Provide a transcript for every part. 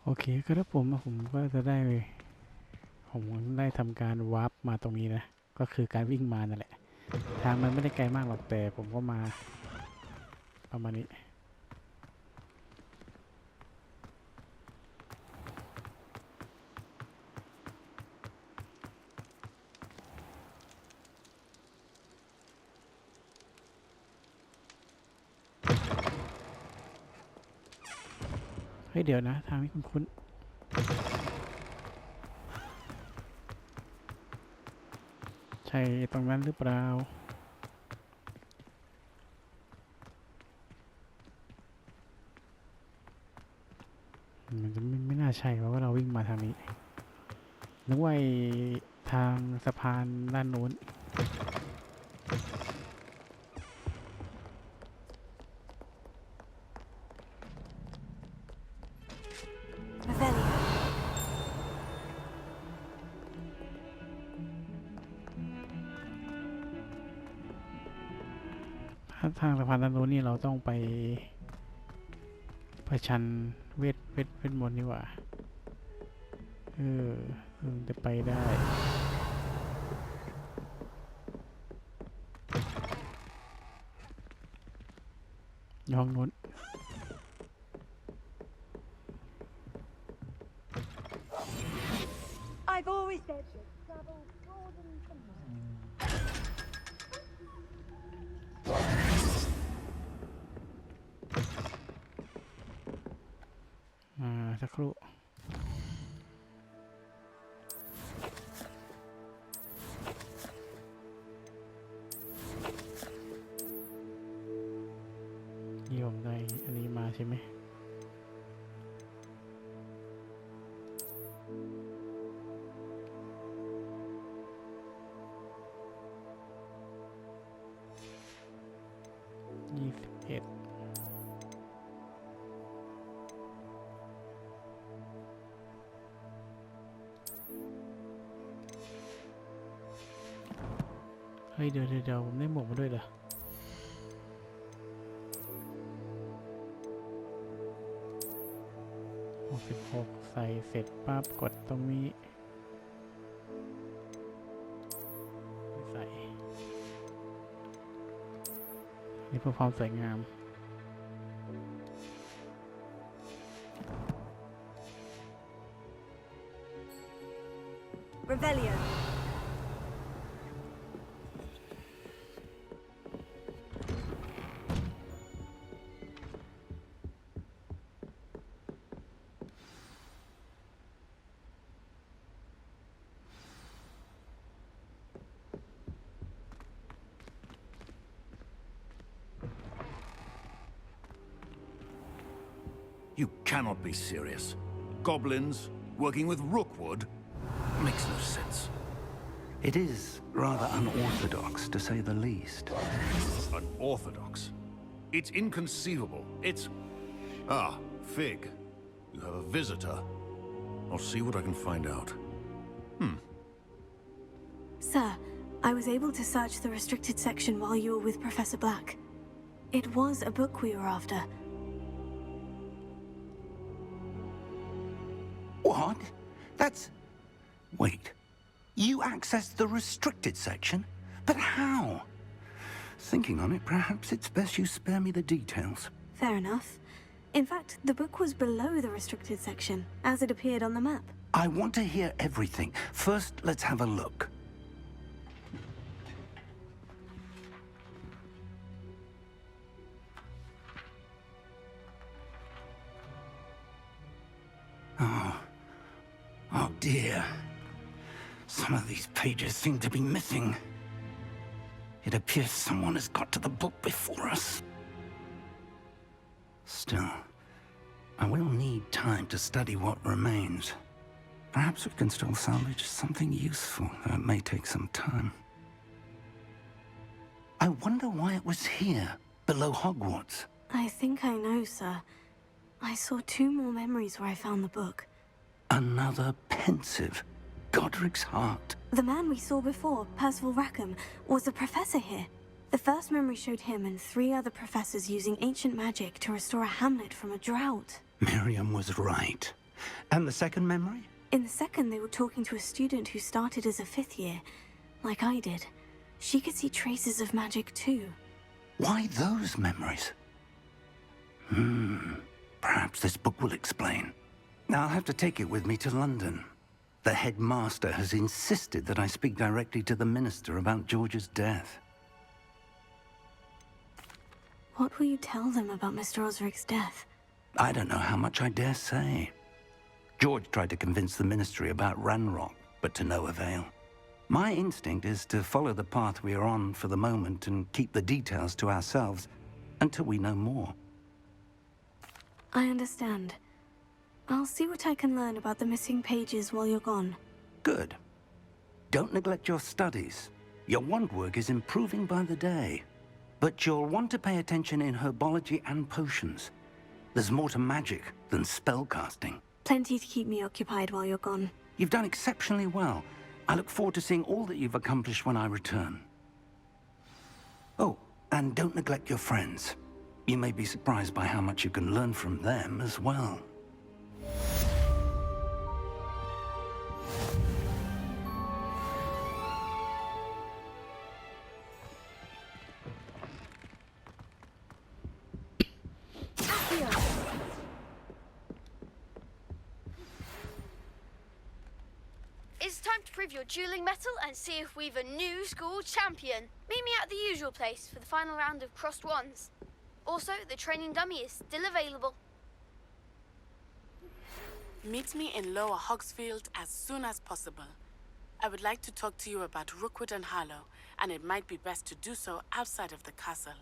โอเคครับผมก็จะได้ผมได้ทำการวาร์ปมาตรงนี้นะก็คือการวิ่งมานั่นแหละทางมันไม่ได้ไกลมากหรอกแต่ผมก็มาประมาณนี้เฮ้ยเดี๋ยวนะทางนี้คุ้นๆใช่ตรงนั้นหรือเปล่ามันจะไม่น่าใช่เพราะว่าเราวิ่งมาทางนี้นึกว่าทางสะพานด้านนู้น Revelio. ถ้าทางสะพานด้านนู้นนี่เราต้องไปประชันเวทมนต์นี่หว่าเออจะไปได้ยองนู้น I've always said travel broaden the mind. สักครู่นี่ผมได้อันนี้มาใช่ไหม21เฮ้ยเดี๋ยวผมได้หมวกมาด้วยเหรอ66ใส่เสร็จปั๊บกดตรงนี้ใส่นี่เพื่อความสวยงาม Revelio. You cannot be serious. Goblins working with Rookwood? Makes no sense. It is rather unorthodox, to say the least. Unorthodox? It's inconceivable. It's... Ah, Fig. You have a visitor. I'll see what I can find out. Sir, I was able to search the restricted section while you were with Professor Black. It was a book we were after. What? That's... Wait. You accessed the restricted section? But how? Thinking on it, perhaps it's best you spare me the details. Fair enough. In fact, the book was below the restricted section, as it appeared on the map. I want to hear everything. First, let's have a look. Oh dear. Some of these pages seem to be missing. It appears someone has got to the book before us. Still, I will need time to study what remains. Perhaps we can still salvage something useful, though it may take some time. I wonder why it was here, below Hogwarts. I think I know, sir. I saw 2 more memories where I found the book. Another pensive. Godric's heart. The man we saw before, Percival Rackham, was a professor here. The first memory showed him and 3 other professors using ancient magic to restore a hamlet from a drought. Miriam was right. And the second memory? In the second, they were talking to a student who started as a 5th year, like I did. She could see traces of magic too. Why those memories? Perhaps this book will explain. Now I'll have to take it with me to London. The headmaster has insisted that I speak directly to the minister about George's death. What will you tell them about Mr. Osric's death? I don't know how much I dare say. George tried to convince the ministry about Ranrock, but to no avail. My instinct is to follow the path we are on for the moment and keep the details to ourselves until we know more. I understand. I'll see what I can learn about the missing pages while you're gone. Good. Don't neglect your studies. Your wand work is improving by the day. But you'll want to pay attention in herbology and potions. There's more to magic than spellcasting. Plenty to keep me occupied while you're gone. You've done exceptionally well. I look forward to seeing all that you've accomplished when I return. Oh, and don't neglect your friends. You may be surprised by how much you can learn from them as well. It's time to prove your dueling mettle and see if we've a new school champion. Meet me at the usual place for the final round of crossed wands. Also, the training dummy is still available. Meet me in Lower Hogsfield as soon as possible. I would like to talk to you about Rookwood and Harlow, and it might be best to do so outside of the castle.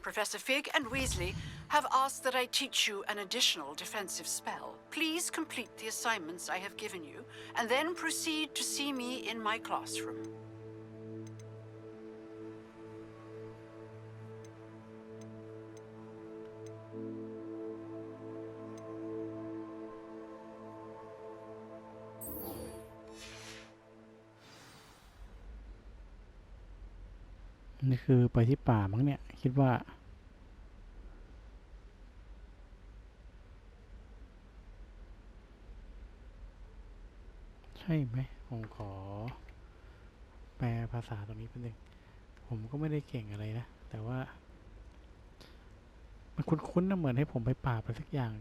Professor Fig and Weasley have asked that I teach you an additional defensive spell. Please complete the assignments I have given you, and then proceed to see me in my classroom.นี่คือไปที่ป่ามั้งเนี่ยคิดว่าใช่ไหมผมขอแปลภาษาตรงนี้เป็นหนึ่งผมก็ไม่ได้เก่งอะไรนะแต่ว่ามันคุ้นๆนะเหมือนให้ผมไปป่าไปสักอย่าง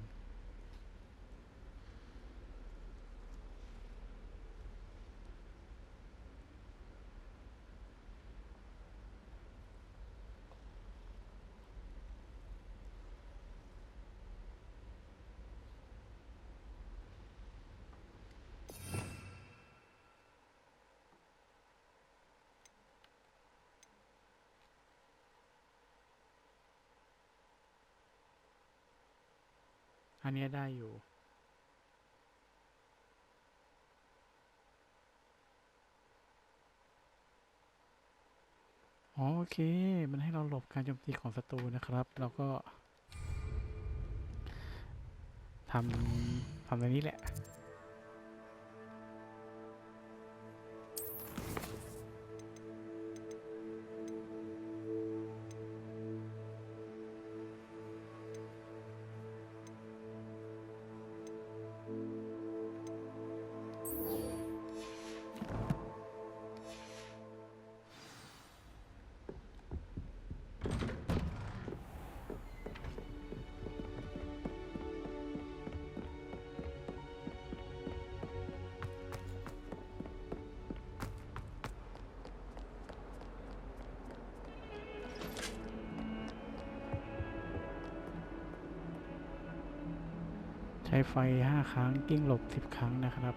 อันนี้ได้อยู่โอเคมันให้เราหลบการโจมตีของศัตรูนะครับแล้วก็ทำตรงนี้แหละใช้ไฟ5 ครั้งกิ้งหลบ10 ครั้งนะครับ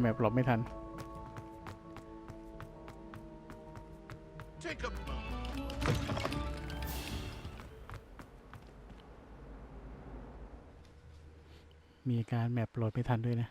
แมปหลบไม่ทัน Take a มีการแมปโหลดไม่ทันด้วยนะ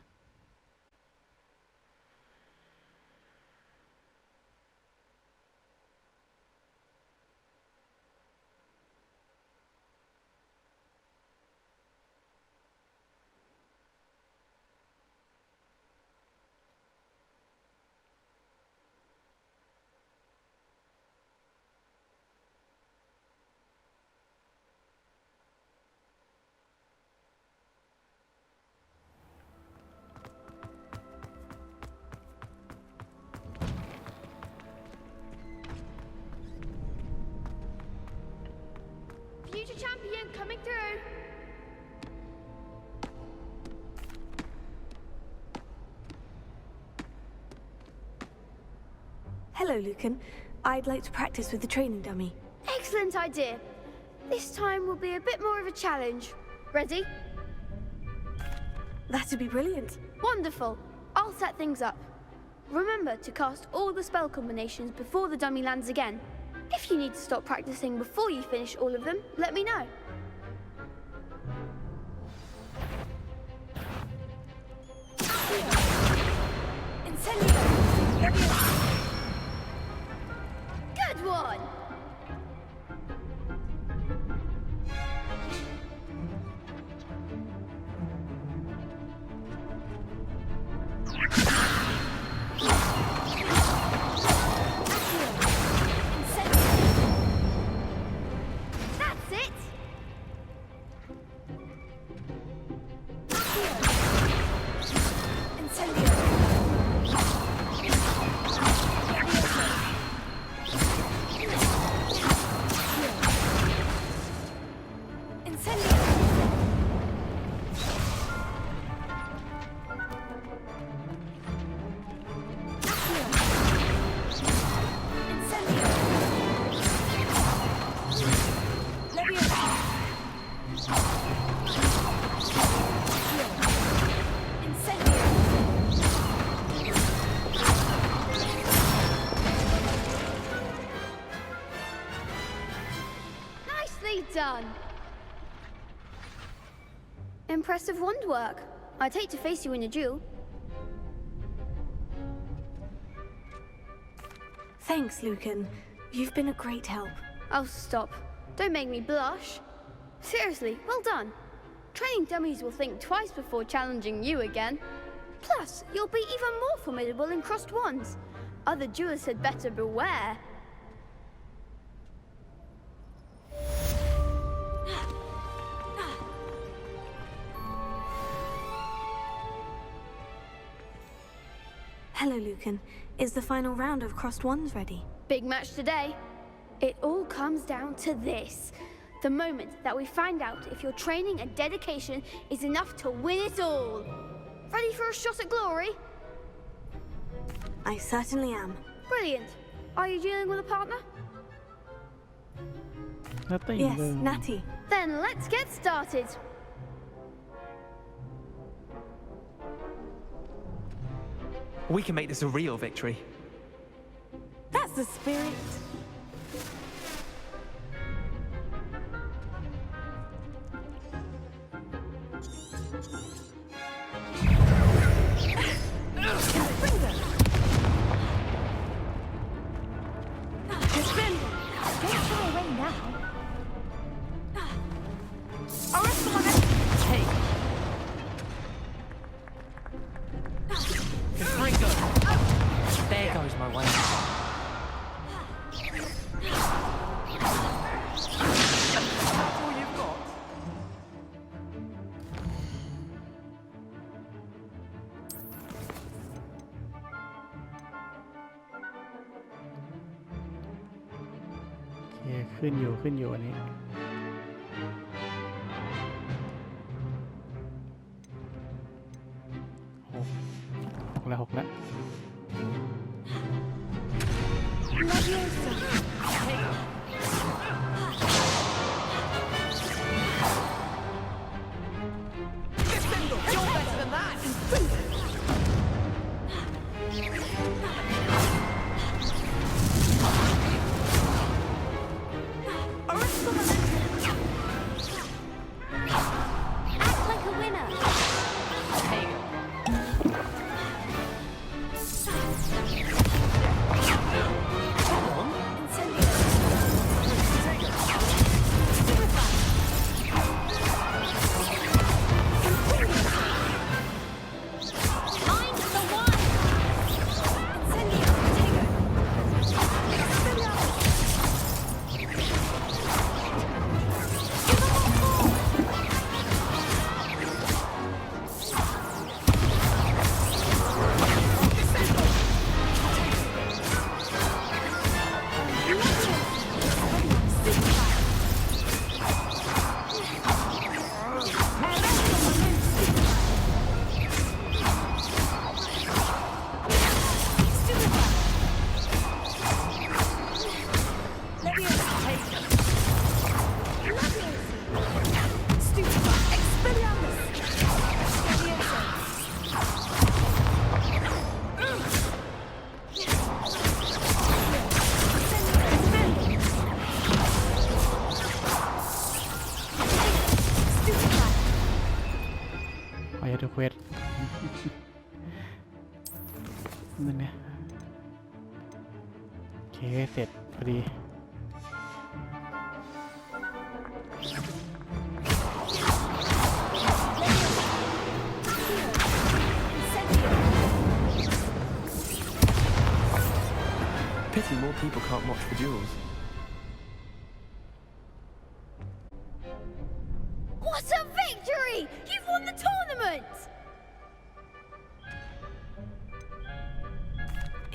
Future champion coming through. Hello, Lucan. I'd like to practice with the training dummy. Excellent idea. This time will be a bit more of a challenge. Ready? That'd be brilliant. Wonderful. I'll set things up. Remember to cast all the spell combinations before the dummy lands again. If you need to stop practicing before you finish all of them, let me know. Good one! That's it! Nicely done! Impressive wand work. I'd hate to face you in a duel. Thanks, Lucan. You've been a great help. Oh, stop. Don't make me blush. Seriously, well done. Training dummies will think twice before challenging you again. Plus, you'll be even more formidable in crossed wands. Other duelists had better beware. Hello, Lucan. Is the final round of crossed wands ready? Big match today. It all comes down to this. The moment that we find out if your training and dedication is enough to win it all. Ready for a shot at glory? I certainly am. Brilliant. Are you dealing with a partner? Nothing. Yes, Natty. Then let's get started. We can make this a real victory. That's the spirit. There goes my way. That's all you've got? Okay, ขึ้นอยู่อันนี้หกแล้ว You're better than that! นั่นนะโอเคเสร็จพอดี Pity more people can't watch the duels. What a victory! You've won the tournament!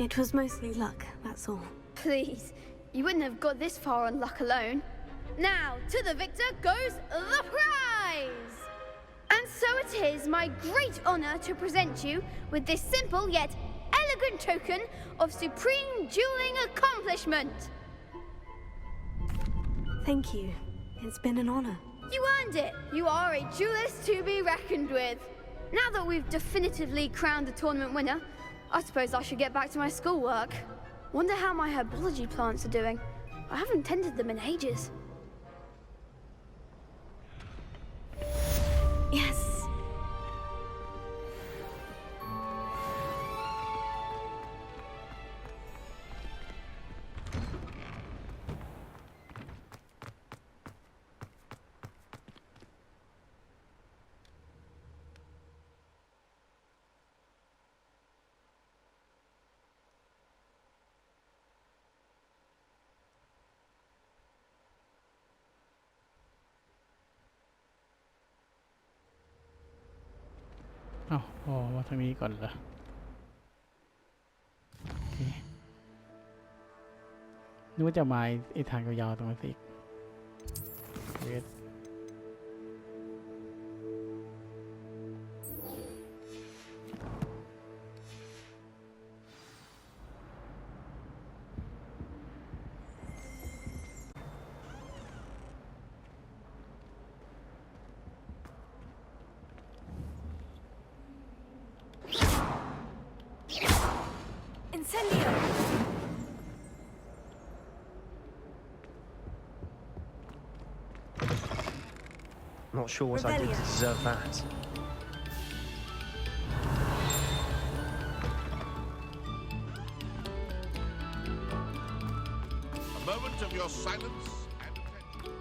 It was mostly luck, that's all. Please, you wouldn't have got this far on luck alone. Now, to the victor goes the prize! And so it is my great honor to present you with this simple yet elegant token of supreme dueling accomplishment. Thank you. It's been an honor. You earned it. You are a duelist to be reckoned with. Now that we've definitively crowned the tournament winner, I suppose I should get back to my schoolwork. Wonder how my herbology plants are doing. I haven't tended them in ages. Yes.อ้าวพอมาทางนี้ก่อนเหรอโอเคนึกว่าจะมาไอ้ทางยาวๆตรงนั้นสิเวทIncendio! Not sure what I did to deserve that. A moment of your silence and attention.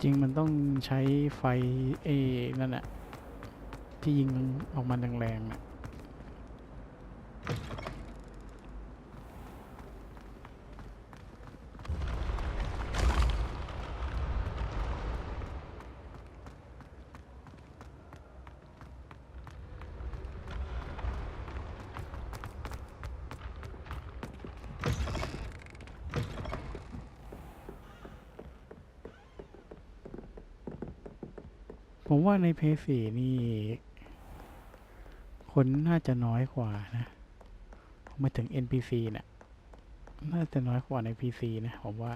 จริงมันต้องใช้ไฟนั่นแหละที่ยิงออกมาแรงๆน่ะผมว่าในเพย์สี่นี่คนน่าจะน้อยกว่านะมาถึง NPC น่ะน่าจะน้อยกว่าใน PC นะผมว่า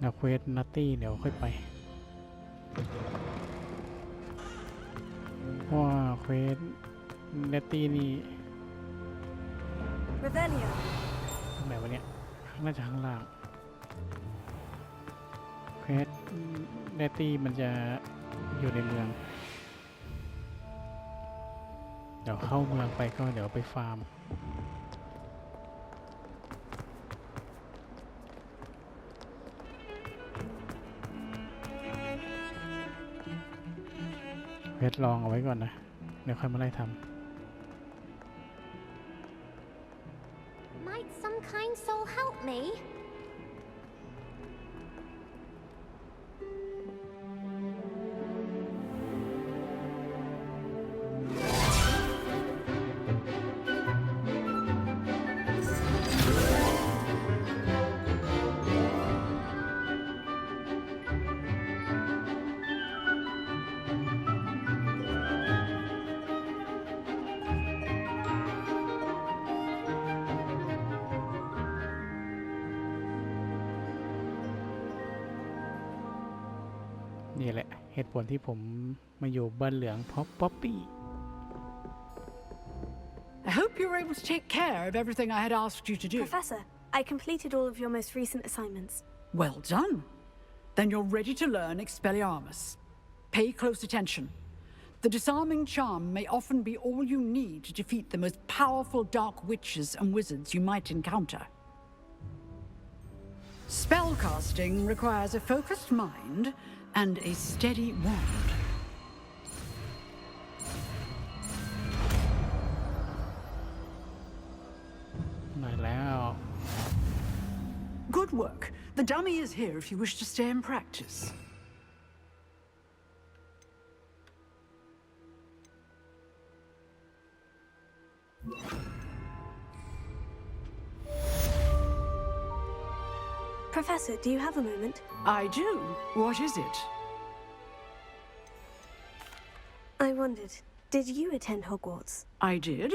นะเควสนัตตี้เดี๋ยวค่อยไปเพราะว่าเควสนัตตี้นี่ Revelio. ตรงไหนวะเนี่ยน่าจะข้างล่างเควสนัตตี้มันจะอยู่ในเมืองเดี๋ยวเข้าเมืองไปก็เดี๋ยวไปฟาร์มเพชรลองเอาไว้ก่อนนะเดี๋ยวค่อยมาไล่ทำ Might some kind soul help me? นี่แหละเหตุผลที่ผมมาอยู่บ้านเหลืองเพราะป๊อปปี้ I hope you were able to take care of everything I had asked you to do. Professor, I completed all of your most recent assignments. Well done. Then you're ready to learn Expelliarmus. Pay close attention. The disarming charm may often be all you need to defeat the most powerful dark witches and wizards you might encounter. Spellcasting requires a focused mind and a steady wand. มาแล้ว Good work. The dummy is here if you wish to stay and practice. Professor, do you have a moment? I do. What is it? I wondered, did you attend Hogwarts? I did.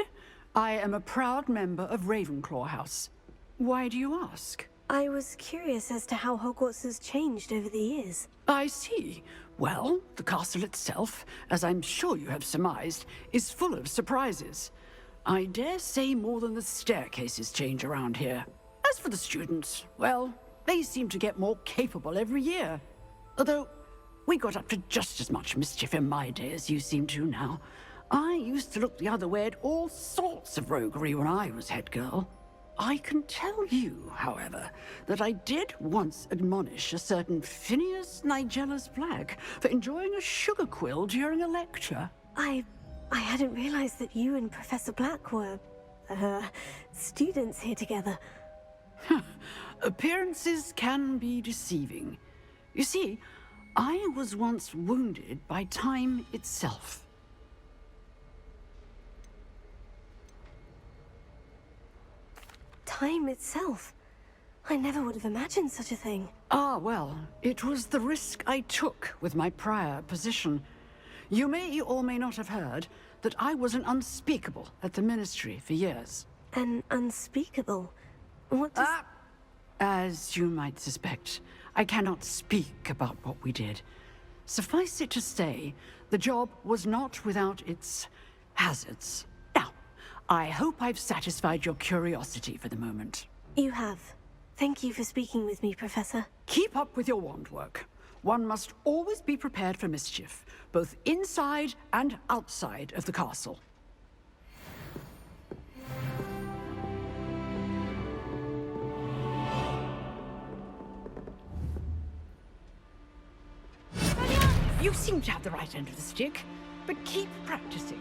I am a proud member of Ravenclaw House. Why do you ask? I was curious as to how Hogwarts has changed over the years. I see. Well, the castle itself, as I'm sure you have surmised, is full of surprises. I dare say more than the staircases change around here. As for the students, well, they seem to get more capable every year. Although, we got up to just as much mischief in my day as you seem to now. I used to look the other way at all sorts of roguery when I was head girl. I can tell you, however, that I did once admonish a certain Phineas Nigellus Black for enjoying a sugar quill during a lecture. I hadn't realized that you and Professor Black were, students here together. Appearances can be deceiving. You see, I was once wounded by time itself. Time itself? I never would have imagined such a thing. Ah, well, it was the risk I took with my prior position. You may or may not have heard that I was an unspeakable at the Ministry for years. An unspeakable? What does... As you might suspect, I cannot speak about what we did. Suffice it to say, the job was not without its hazards. Now, I hope I've satisfied your curiosity for the moment. You have. Thank you for speaking with me, Professor. Keep up with your wand work. One must always be prepared for mischief, both inside and outside of the castle. You seem to have the right end of the stick, but keep practicing.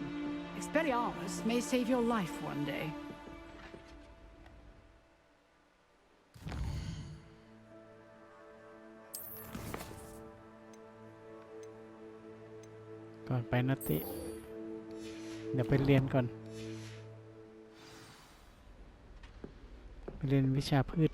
Expelliarmus may save your life one day. ก่อนไปนัตติเดี๋ยวไปเรียนก่อนไปเรียนวิชาพืช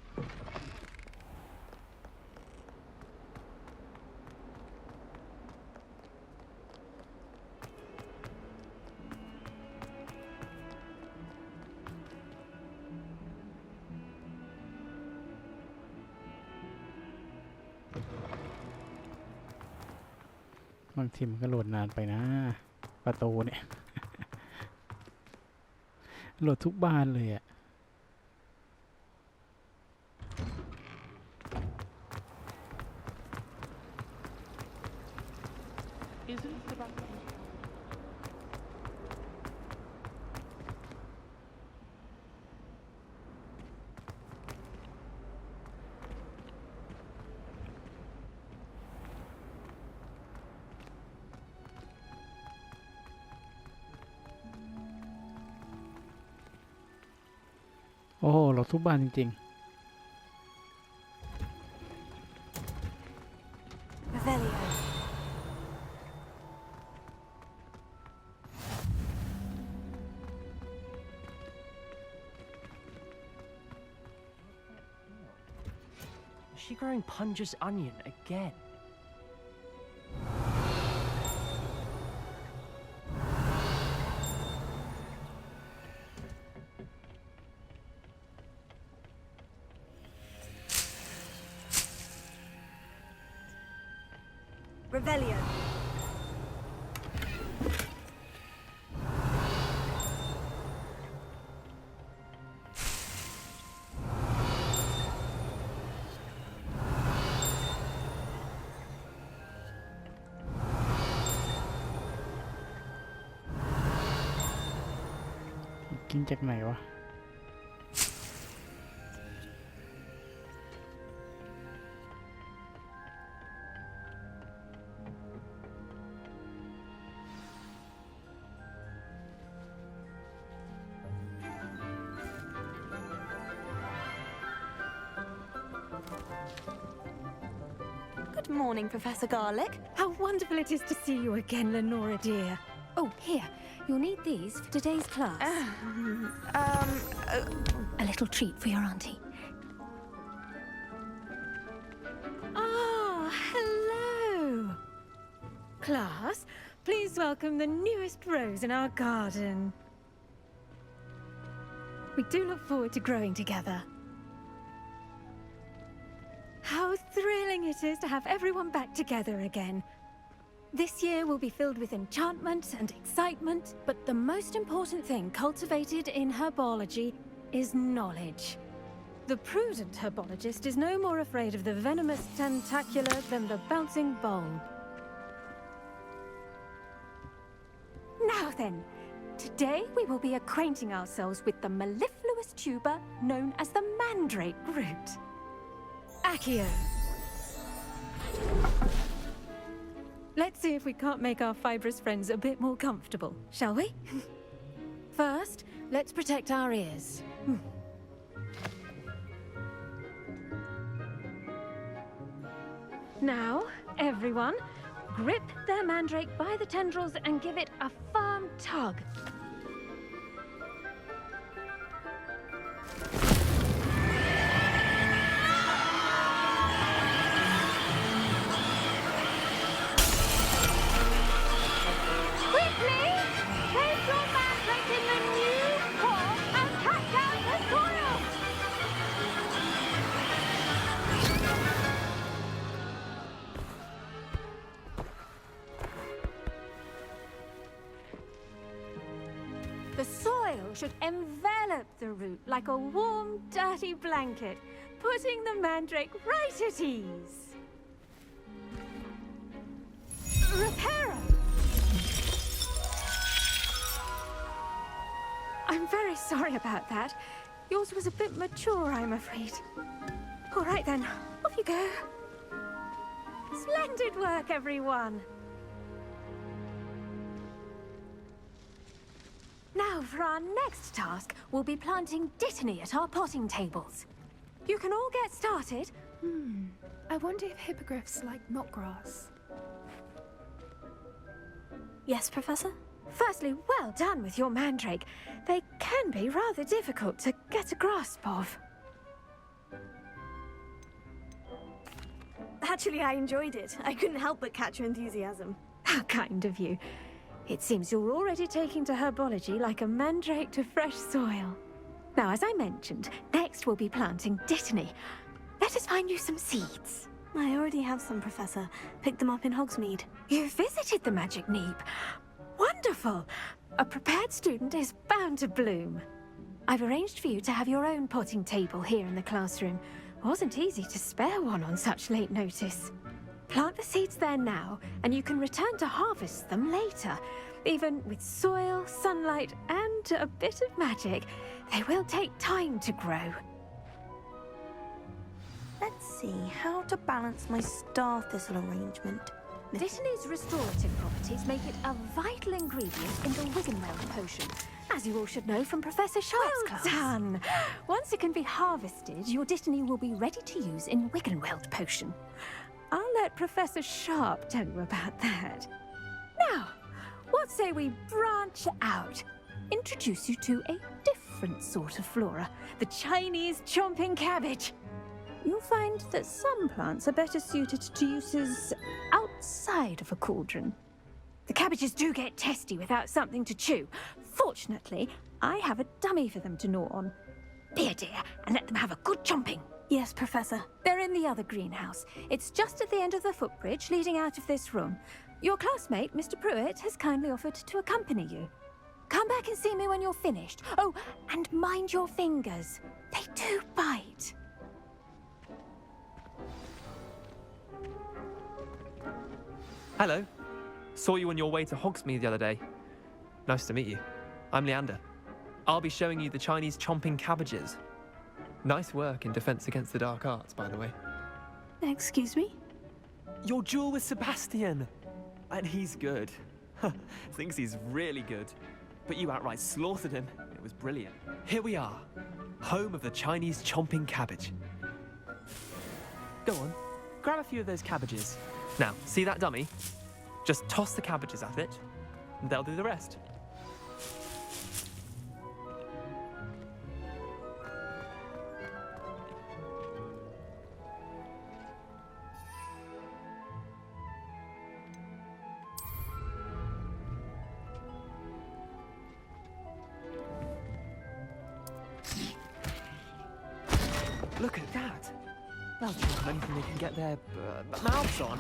บางทีมันก็โหลดนานไปนะประตูเนี่ย โหลดทุกบ้านเลยอะโอ้โหโหลดทุกบ้านจริงๆ Revelio. Is she growing Punja's onion again? Revelio. กินจากไหนวะ Good morning, Professor Garlick. How wonderful it is to see you again, Lenora dear. Oh, here. You'll need these for today's class. A little treat for your auntie. Ah, hello. Class, please welcome the newest rose in our garden. We do look forward to growing together. How thrilling it is to have everyone back together again. This year will be filled with enchantment and excitement, but the most important thing cultivated in herbology is knowledge. The prudent herbologist is no more afraid of the venomous tentacular than the bouncing bulb. Now then, today we will be acquainting ourselves with the mellifluous tuber known as the mandrake root. Accio. Let's see if we can't make our fibrous friends a bit more comfortable, shall we? First, let's protect our ears. Now, everyone, grip their mandrake by the tendrils and give it a firm tug. The soil should envelop the root like a warm, dirty blanket, putting the mandrake right at ease. Reparo! I'm very sorry about that. Yours was a bit mature, I'm afraid. All right then, off you go. Splendid work, everyone. Now, for our next task, we'll be planting dittany at our potting tables. You can all get started. I wonder if hippogriffs like knotgrass. Yes, Professor? Firstly, well done with your mandrake. They can be rather difficult to get a grasp of. Actually, I enjoyed it. I couldn't help but catch your enthusiasm. How kind of you. It seems you're already taking to herbology like a mandrake to fresh soil. Now, as I mentioned, next we'll be planting dittany. Let us find you some seeds. I already have some, Professor. Picked them up in Hogsmeade. You visited the Magic Neep. Wonderful! A prepared student is bound to bloom. I've arranged for you to have your own potting table here in the classroom. Wasn't easy to spare one on such late notice. Plant the seeds there now, and you can return to harvest them later. Even with soil, sunlight, and a bit of magic, they will take time to grow. Let's see how to balance my star thistle arrangement. Dittany's restorative properties make it a vital ingredient in the Wiggenweld potion, as you all should know from Professor Sharp's class. Well done! Once it can be harvested, your dittany will be ready to use in Wiggenweld potion. I'll let Professor Sharp tell you about that. Now, what say we branch out? Introduce you to a different sort of flora, the Chinese chomping cabbage. You'll find that some plants are better suited to uses outside of a cauldron. The cabbages do get testy without something to chew. Fortunately, I have a dummy for them to gnaw on. Be a dear and let them have a good chomping. Yes, Professor. They're in the other greenhouse. It's just at the end of the footbridge leading out of this room. Your classmate, Mr. Pruitt, has kindly offered to accompany you. Come back and see me when you're finished. Oh, and mind your fingers. They do bite. Hello. Saw you on your way to Hogsmeade the other day. Nice to meet you. I'm Leander. I'll be showing you the Chinese chomping cabbages. Nice work in Defense Against the Dark Arts, by the way. Excuse me? Your duel with Sebastian! And he's good. Thinks he's really good. But you outright slaughtered him. It was brilliant. Here we are. Home of the Chinese chomping cabbage. Go on. Grab a few of those cabbages. Now, see that dummy? Just toss the cabbages at it, and they'll do the rest. Look at that! They'll drink anything they can get their mouths on.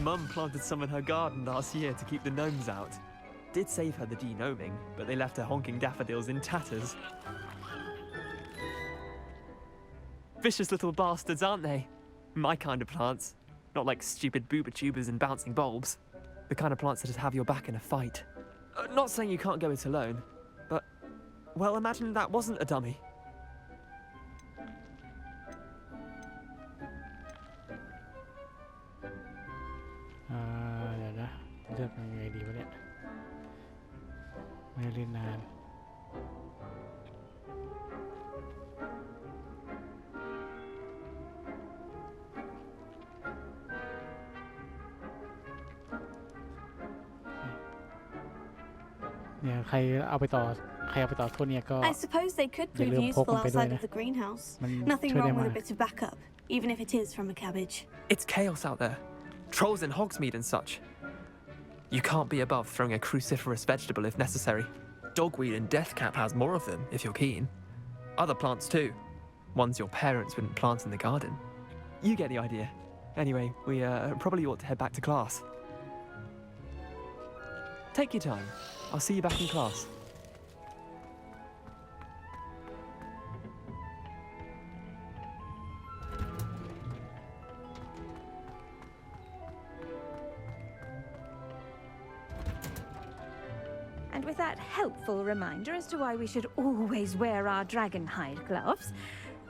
Mum planted some in her garden last year to keep the gnomes out. Did save her the de-gnoming, but they left her honking daffodils in tatters. Vicious little bastards, aren't they? My kind of plants. Not like stupid booba tubers and bouncing bulbs. The kind of plants that just have your back in a fight. Not saying you can't go it alone, but... well, imagine that wasn't a dummy.เลือกยังไงดีวะเนี่ยไม่ได้เล่นนานเนี่ยใครเอาไปต่อทั่วเนี่ยก็ I suppose they could prove useful outside of the greenhouse. Nothing wrong with a bit of backup, even if it is from a cabbage. It's chaos out there. Trolls in Hogsmeade and such. You can't be above throwing a cruciferous vegetable if necessary. Dogweed and deathcap has more of them, if you're keen. Other plants too. Ones your parents wouldn't plant in the garden. You get the idea. Anyway, we probably ought to head back to class. Take your time. I'll see you back in class. And with that helpful reminder as to why we should always wear our dragon hide gloves,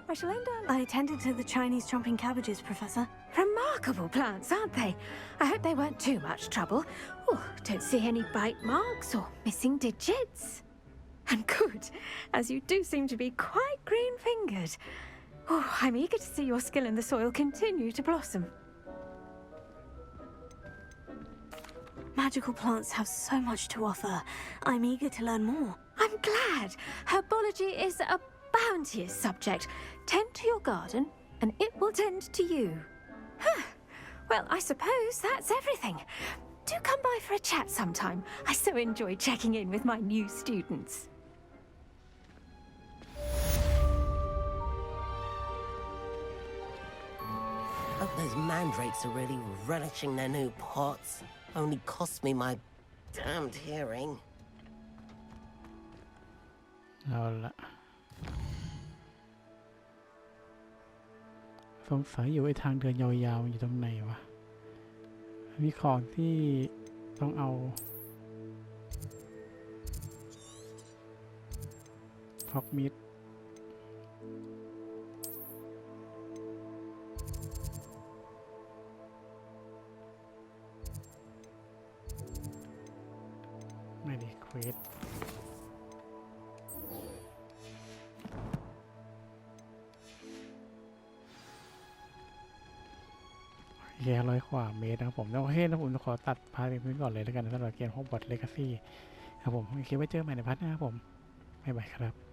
I shall end on... I attended to the Chinese chomping cabbages, Professor. Remarkable plants, aren't they? I hope they weren't too much trouble. Oh, don't see any bite marks or missing digits. And good, as you do seem to be quite green-fingered. Oh, I'm eager to see your skill in the soil continue to blossom. Magical plants have so much to offer. I'm eager to learn more. I'm glad. Herbology is a bounteous subject. Tend to your garden, and it will tend to you. Huh. Well, I suppose that's everything. Do come by for a chat sometime. I so enjoy checking in with my new students. Hope those mandrakes are really relishing their new pots. Only cost me my damned hearing. เอาละสงสัยอยู่ไอ้ทางเดินยาวๆอยู่ตรงไหนวะมีของที่ต้องเอาฮอกมิดไม่ได้เควสแค่100 กว่าเมตรนะครับผมแล้วโอเคแล้วผมจะขอตัดพาร์ทนี้ก่อนเลยแล้วกันสำหรับเกม Hogwarts Legacy ครับผมโอเคไว้เจอใหม่ในพาร์ทหน้าครับผมบ๊ายบายครับ